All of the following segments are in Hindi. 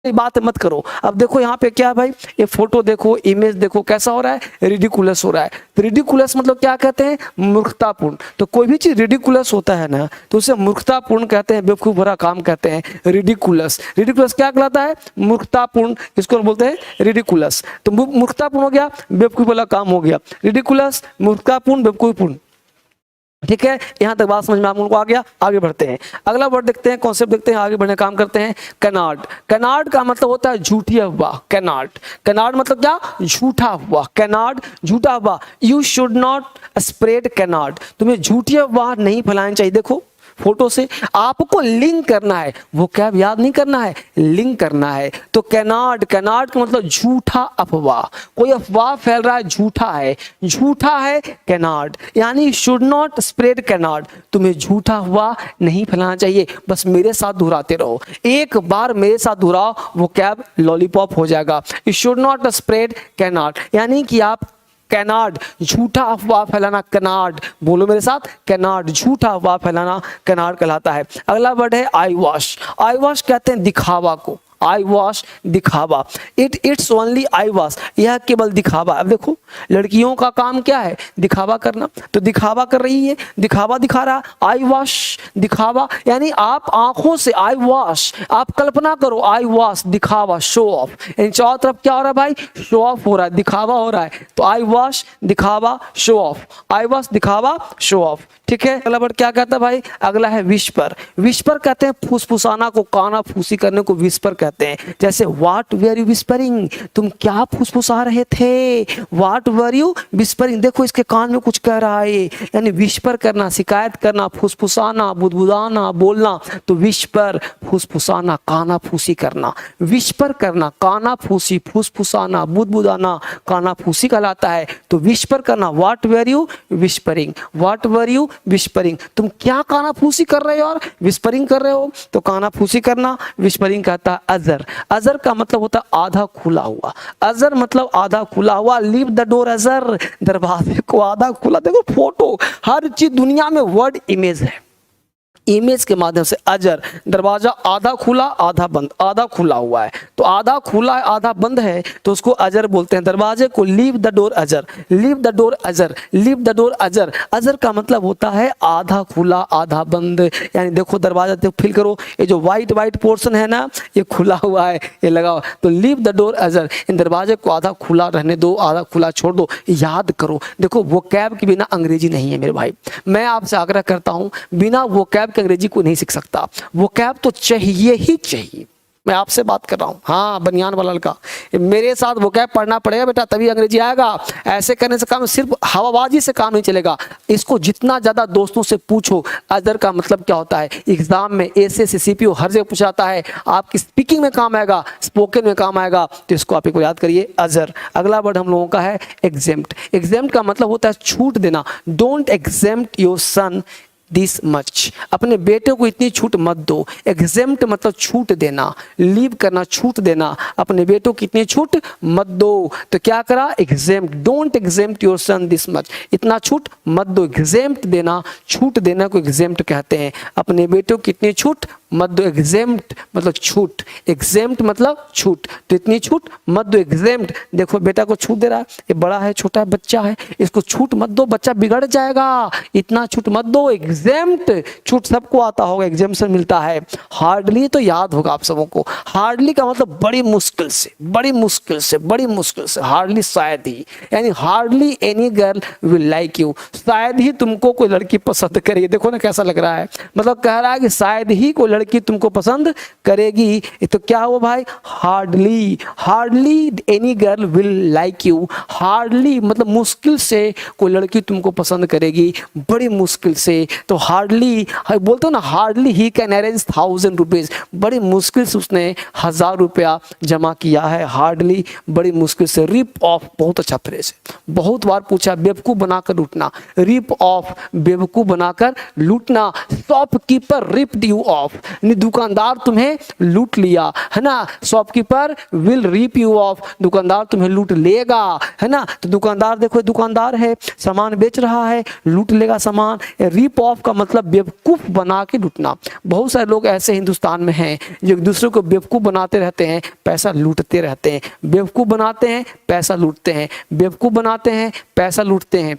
बात मत करो। अब देखो यहाँ पे क्या है भाई, ये फोटो देखो, इमेज देखो, कैसा हो रहा है, रिडिकुलस हो रहा है। तो रिडिकुलस मतलब क्या कहते हैं, मूर्खतापूर्ण। तो कोई भी चीज रिडिकुलस होता है ना तो उसे मूर्खतापूर्ण कहते हैं, बेवकूफ भरा काम कहते हैं रिडिकुलस। रिडिकुलस क्या कहलाता है, मूर्खतापूर्ण, इसको बोलते हैं रिडिकुलस। तो मूर्खतापूर्ण हो गया, बेवकूफ वाला काम हो गया, रिडिकुलस, मूर्खतापूर्ण, बेवकूफपूर्ण। ठीक है, यहां तक बात समझ में आप लोगों को आ गया। आगे बढ़ते हैं, अगला वर्ड देखते हैं, कॉन्सेप्ट देखते हैं, आगे बढ़ने काम करते हैं। कैनार्ड। कैनार्ड का मतलब होता है झूठी अफवाह। कैनार्ड, कैनार्ड मतलब क्या, झूठा अफवाह। कैनार्ड झूठा अफवाह। You should not spread canard, तुम्हें झूठी अफवाह नहीं फैलानी चाहिए। देखो फोटो से आपको लिंक करना है, वो क्या याद नहीं करना है, लिंक करना है। तो कैनार्ड, कैनार्ड का मतलब झूठा अफवाह, कोई अफवाह फैल रहा है, झूठा है, झूठा है कैनार्ड, यानी शुड नॉट स्प्रेड कैनार्ड, तुम्हें झूठा अफवाह नहीं फैलाना चाहिए। बस मेरे साथ दोहराते रहो, एक बार मेरे साथ दोहराओ, वो कैब लॉलीपॉप हो जाएगा। You should not spread canard, यानी कि आप कैनार्ड, झूठा अफवाह फैलाना, कैनार्ड, बोलो मेरे साथ, कैनार्ड, झूठा अफवाह फैलाना कैनार्ड कहलाता है। अगला वर्ड है आई वॉश। आई वॉश कहते हैं दिखावा को, आई वॉश दिखावा, इट्स ओनली आई वॉश, यह केवल दिखावा। अब देखो लड़कियों का काम क्या है, दिखावा करना, तो दिखावा कर रही है, दिखावा दिखा रहा, आई वॉश दिखावा, यानी आप आंखों से आई वॉश, आप कल्पना करो आई वॉश दिखावा, शो ऑफ, इन चारों तरफ क्या हो रहा है भाई, शो ऑफ हो रहा है, दिखावा हो रहा है। तो आई वॉश दिखावा, शो ऑफ, आई वॉश दिखावा, शो ऑफ। ठीक है, अगला वर्ड क्या कहता है भाई, अगला है विस्पर। विस्पर कहते हैं फुसफुसाना को, काना फूसी करने को विस्पर कहते हैं। जैसे व्हाट वर यू विस्परिंग, तुम क्या फुसफुसा रहे थे, व्हाट वर यू विस्परिंग, देखो इसके कान में कुछ कह रहा है, यानी विस्पर करना, शिकायत करना, फुसफुसाना, बुदबुदाना, बोलना। तो विस्पर, फुसफुसाना, काना फूसी करना, विस्पर करना, काना फूसी, फुसफुसाना, बुदबुदाना, काना फूसी कहलाता है। तो विस्पर करना, what were you whispering, what were you whispering, तुम क्या काना फूसी कर रहे हो और विस्परिंग कर रहे हो। तो काना फूसी करना, विस्परिंग कहता है अजर। अजर का मतलब होता है आधा खुला हुआ, अजर मतलब आधा खुला हुआ, लीव द डोर अजर, दरवाजे को आधा खुला। देखो फोटो, हर चीज दुनिया में वर्ड इमेज है, इमेज के माध्यम से अजर, दरवाजा आधा खुला आधा बंद, आधा खुला हुआ है, तो आधा खुला है आधा बंद है तो उसको अजर बोलते हैं। दरवाजे को लीव द डोर अजर, लीव द डोर अजर, लीव द डोर अजर। अजर का मतलब होता है आधा खुला आधा बंद, यानी देखो दरवाजा देखो, फील करो, ये जो व्हाइट व्हाइट पोर्शन है ना, ये खुला हुआ है, ये लगाओ, तो लीव द डोर अजर, इन दरवाजे को आधा खुला रहने दो, आधा खुला छोड़ दो। याद करो, देखो वो कैब के बिना अंग्रेजी नहीं है मेरे भाई, मैं आपसे आग्रह करता हूं, बिना वो कैब अंग्रेजी को नहीं सीख सकता, वो कैब तो चाहिए ही चाहिए। मैं आपसे बात कर रहा हूं, हाँ बनियान वाला लड़का, मेरे साथ वो कैब पढ़ना पड़ेगा बेटा, तभी अंग्रेजी आएगा। ऐसे करने से काम, सिर्फ हवाबाजी से काम नहीं चलेगा। इसको जितना ज्यादा दोस्तों से पूछो अदर का मतलब क्या होता है, एग्जाम में एसएससी सीपीओ हर जगह पूछा जाता है, आपकी स्पीकिंग में काम आएगा, स्पोकन में काम आएगा, तो इसको आप याद करिए अजर। अगला वर्ड हम लोगों का है एग्जेम्प्ट। एग्जेम्प्ट का मतलब होता है छूट देना, don't exempt your son this much, अपने बेटे को इतनी छूट मत दो। एग्जेम्प्ट मतलब छूट देना, लीव करना, छूट देना, अपने बेटों की इतनी छूट मत दो। तो क्या करा, exempt, don't exempt your son this much, इतना छूट मत दो। एग्जेम्प्ट देना, छूट देना को एग्जेम्प्ट कहते हैं। अपने बेटों की इतनी छूट मत दो, एग्जेम्प्ट मतलब छूट, एग्जेम्प्ट मतलब छूट, तो इतनी छूट मत दो, एग्जेम्प्ट। देखो बेटा को छूट दे रहा है, ये बड़ा है छोटा है बच्चा है, इसको छूट मत दो, बच्चा बिगड़ जाएगा, इतना छूट मत दो। एग्जेम्प्ट, छूट सबको आता होगा, एग्जेम्पशन मिलता है। हार्डली तो याद होगा आप सबों को, हार्डली का मतलब बड़ी मुश्किल से, बड़ी मुश्किल से, बड़ी मुश्किल से, हार्डली शायद ही, यानी hardly any girl will like you, शायद ही तुमको कोई लड़की पसंद करेगी। देखो ना कैसा लग रहा है, मतलब कह रहा है कि शायद ही कोई लड़की तुमको पसंद करेगी। तो क्या हुआ भाई, hardly, hardly any girl will like you, hardly मतलब मुश्किल से कोई लड़की तुमको पसंद करेगी, बड़ी मुश्किल से। तो हार्डली बोलते हो ना, hardly he can arrange 1000 rupees, बड़ी मुश्किल से उसने 1000 रुपया जमा किया है, हार्डली बड़ी मुश्किल से। रिप ऑफ बहुत अच्छा फ्रेज है, बहुत बार पूछा, बेवकूफ बनाकर लूटना, रिप ऑफ बेवकूफ बनाकर लूटना। शॉपकीपर रिप्ड यू ऑफ, दुकानदार तुम्हें लूट लिया, है ना। Shopkeeper will rip you off, दुकानदार तुम्हें लूट लेगा, है ना। तो दुकानदार देखो, दुकानदार है, सामान बेच रहा है, लूट लेगा सामान। रीप ऑफ का मतलब बेवकूफ बना के लूटना। बहुत सारे लोग ऐसे हिंदुस्तान में हैं जो दूसरों को बेवकूफ बनाते रहते हैं, पैसा लूटते रहते हैं। बेवकूफ बनाते हैं, पैसा लूटते हैं, बेवकूफ बनाते हैं, पैसा लूटते हैं।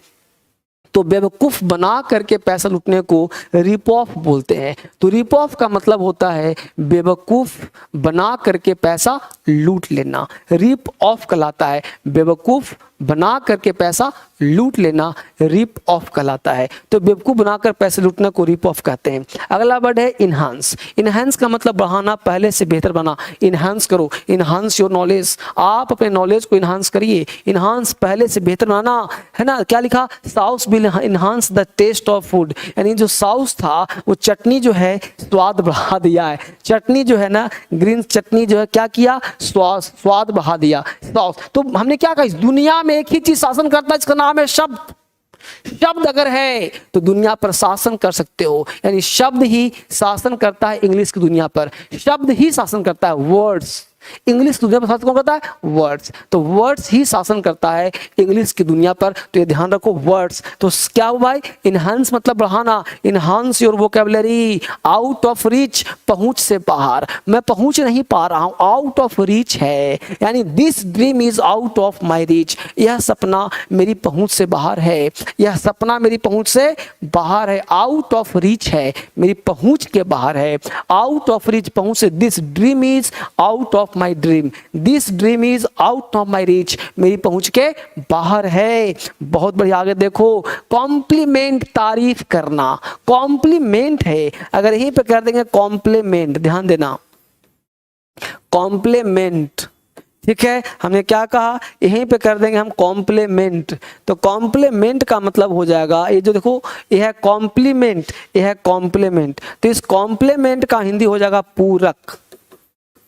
तो बेवकूफ बना करके पैसा लूटने को रिप ऑफ बोलते हैं। तो रिप ऑफ का मतलब होता है बेवकूफ बना करके पैसा लूट लेना, रिप ऑफ कहलाता है। बेवकूफ बना करके पैसा लूट लेना रिप ऑफ कहलाता है। तो बेवकूफ बनाकर पैसे लूटने को रिप ऑफ कहते हैं। अगला वर्ड है इनहांस। इनहांस का मतलब बढ़ाना, पहले से बेहतर बना। इनहांस करो, इनहांस योर नॉलेज, आप अपने नॉलेज को इनहांस करिए। इनहांस पहले से बेहतर बनाना, है ना। क्या लिखा, sauce will enhance the taste of food, यानी जो सॉस था वो चटनी जो है स्वाद बढ़ा दिया है। चटनी जो है ना, ग्रीन चटनी जो है क्या किया, स्वाद बढ़ा दिया सॉस। तो हमने क्या कहा, इस दुनिया में एक ही चीज शासन करता है, इसका नाम है शब्द। शब्द अगर है तो दुनिया पर शासन कर सकते हो, यानी शब्द ही शासन करता है इंग्लिश की दुनिया पर। शब्द ही शासन करता है, वर्ड्स। इंग्लिश दुनिया पर शासन कौन करता है, वर्ड्स। तो वर्ड्स ही शासन करता है इंग्लिश की दुनिया पर, तो ये ध्यान रखो, वर्ड्स। तो क्या हुआ भाई, इनहांस मतलब बढ़ाना, enhance your vocabulary, out of reach, पहुंच से बाहर, मैं पहुंच नहीं पा रहा हूं, आउट ऑफ रीच है, यानी this dream is out of my reach, यह सपना मेरी पहुंच से बाहर है, यह सपना मेरी पहुंच से बाहर है। आउट ऑफ रीच है, मेरी पहुंच के बाहर है, आउट ऑफ रीच, पहुंच से। This dream is out of my dream, this dream is out of my reach, मेरी पहुंच के बाहर है। बहुत बढ़िया, आगे देखो, कॉम्प्लीमेंट, तारीफ करना, कॉम्प्लीमेंट है। अगर यहीं पे कर देंगे कॉम्प्लीमेंट, ध्यान देना, कॉम्प्लीमेंट, ठीक है। हमने क्या कहा, यहीं पे कर देंगे हम कॉम्प्लीमेंट। तो कॉम्प्लीमेंट का मतलब हो जाएगा, ये जो देखो, यह है कॉम्प्लीमेंट, यह है कॉम्प्लीमेंट। तो इस कॉम्प्लीमेंट का हिंदी हो जाएगा पूरक।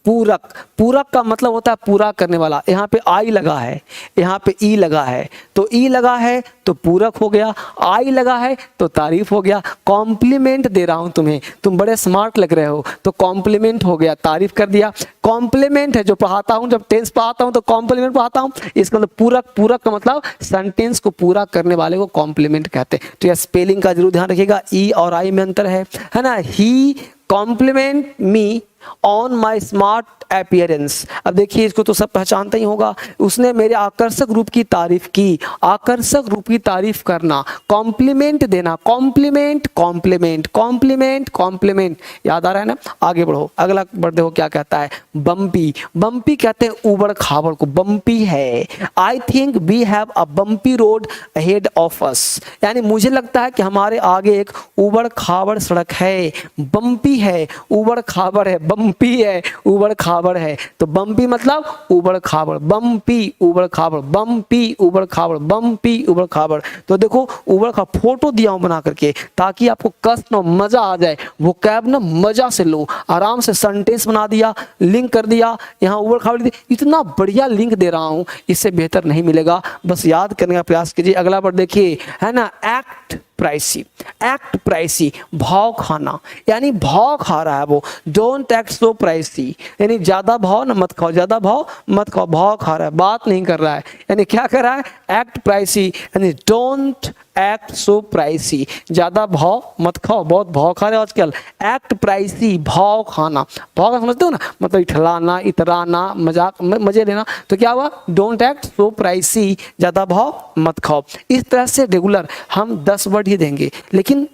पूरक, पूरक का मतलब होता है पूरा करने वाला। यहाँ पे आई लगा है, यहाँ पे ई लगा है, तो ई लगा है तो पूरक हो गया, आई लगा है तो तारीफ हो गया। कॉम्प्लीमेंट दे रहा हूँ तुम्हें, तुम बड़े स्मार्ट लग रहे हो, तो कॉम्प्लीमेंट हो गया, तारीफ कर दिया। कॉम्प्लीमेंट है जो पढ़ाता हूँ, जब टेंस पढ़ाता हूँ तो कॉम्प्लीमेंट पढ़ाता हूँ। इसका मतलब पूरक, पूरक का मतलब सेंटेंस को पूरा करने वाले को कॉम्प्लीमेंट कहते हैं। तो यह स्पेलिंग का जरूर ध्यान रखिएगा, ई और आई में अंतर है ना। He complement me on my smart appearance. अब देखिए, इसको तो सब पहचानता ही होगा, उसने मेरे आकर्षक रूप की तारीफ की। आकर्षक रूप की तारीफ करना, कॉम्प्लीमेंट देना, कॉम्प्लीमेंट, कॉम्प्लीमेंट, कॉम्प्लीमेंट, कॉम्प्लीमेंट। याद आ रहा है ना। आगे बढ़ो, अगला वर्ड देखो क्या कहता है, बम्पी। बम्पी कहते हैं उबड़ खाबड़ को, बम्पी है। I think we have a bumpy road ahead of us, यानी मुझे लगता है कि हमारे आगे एक उबड़ खाबड़ सड़क है। बम्पी है, उबड़ खाबड़ है, बम्पी है, उबड़ खाबड़ है। तो बम्पी मतलब उबड़ खाबड़, बम्पी उबड़ खाबड़, बम्पी उबड़ खाबड़, बम्पी उबड़ खाबड़। तो देखो, उबड़ का फोटो दिया हूं बना करके, ताकि आपको कष्ट में मजा आ जाए, वो कैब ना मजा से लो। आराम से सेंटेंस बना दिया, लिंक कर दिया, यहाँ उबड़ खाबड़, इतना बढ़िया लिंक दे रहा हूं, इससे बेहतर नहीं मिलेगा। बस याद करने का प्रयास कीजिए। अगला वर्ड देखिए, है ना, एक्ट प्राइसी। एक्ट प्राइसी, भाव खाना, यानी भाव खा रहा है वो। डोंट एक्ट सो प्राइसी, यानी ज्यादा भाव न मत खाओ, ज्यादा भाव मत खाओ, भाव खा रहा है, बात नहीं कर रहा है, यानी क्या कर रहा है, एक्ट प्राइसी, यानी डोंट एक्ट सो प्राइसी, ज्यादा भाव मत खाओ, बहुत भाव खा रहे हो आजकल। एक्ट प्राइसी, भाव खाना, भाव का समझते हो ना, मतलब इठलाना, इतराना, मजाक, मजे लेना। तो क्या हुआ, डोंट एक्ट सो प्राइसी, ज्यादा भाव मत खाओ। इस तरह से रेगुलर हम 10 वर्ड ही देंगे, लेकिन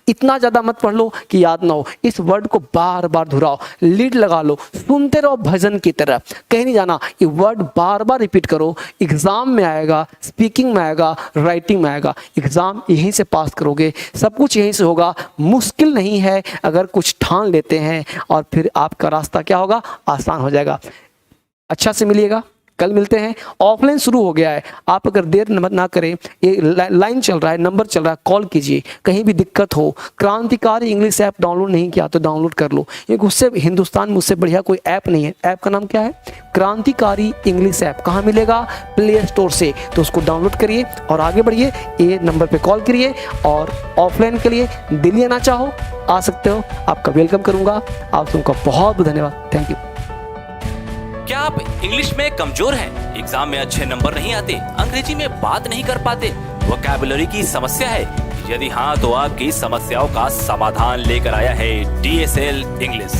इतना ज्यादा मत पढ़ लो कि याद ना हो। इस वर्ड को बार बार दोहराओ, लीड लगा लो, सुनते रहो भजन की तरह, कहीं नहीं जाना। ये वर्ड बार बार रिपीट करो, एग्जाम में आएगा, स्पीकिंग में आएगा, राइटिंग में आएगा। एग्जाम यहीं से पास करोगे, सब कुछ यहीं से होगा। मुश्किल नहीं है अगर कुछ ठान लेते हैं, और फिर आपका रास्ता क्या होगा, आसान हो जाएगा। अच्छा से मिलिएगा। कल मिलते हैं। ऑफलाइन शुरू हो गया है, आप अगर देर ना करें, ये लाइन चल रहा है, नंबर चल रहा है, कॉल कीजिए। कहीं भी दिक्कत हो, क्रांतिकारी इंग्लिश ऐप डाउनलोड नहीं किया तो डाउनलोड कर लो, क्योंकि उससे हिंदुस्तान में उससे बढ़िया कोई ऐप नहीं है। ऐप का नाम क्या है? क्रांतिकारी इंग्लिश ऐप। कहाँ मिलेगा? प्ले स्टोर से। तो उसको डाउनलोड करिए और आगे बढ़िए। ये नंबर पे कॉल करिए और ऑफलाइन के लिए दिल्ली आना चाहो आ सकते हो, आपका वेलकम करूंगा। आप सबका बहुत धन्यवाद, थैंक यू। क्या आप इंग्लिश में कमजोर हैं? एग्जाम में अच्छे नंबर नहीं आते, अंग्रेजी में बात नहीं कर पाते, वोकैबुलरी की समस्या है? यदि हाँ तो आपकी समस्याओं का समाधान लेकर आया है DSL इंग्लिश।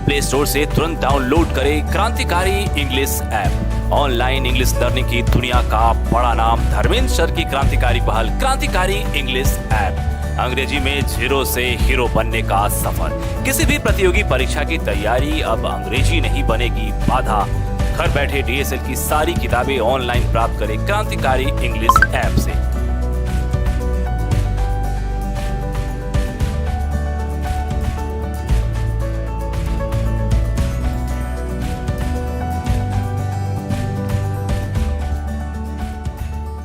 प्ले स्टोर से तुरंत डाउनलोड करें क्रांतिकारी English app. Online English learning की दुनिया का बड़ा नाम धर्मेंद्र सर की क्रांतिकारी पहल क्रांतिकारी इंग्लिश ऐप। अंग्रेजी में जीरो से हीरो बनने का सफर। किसी भी प्रतियोगी परीक्षा की तैयारी अब अंग्रेजी नहीं बनेगी बाधा। घर बैठे DSL की सारी किताबें ऑनलाइन प्राप्त करें क्रांतिकारी इंग्लिश ऐप से।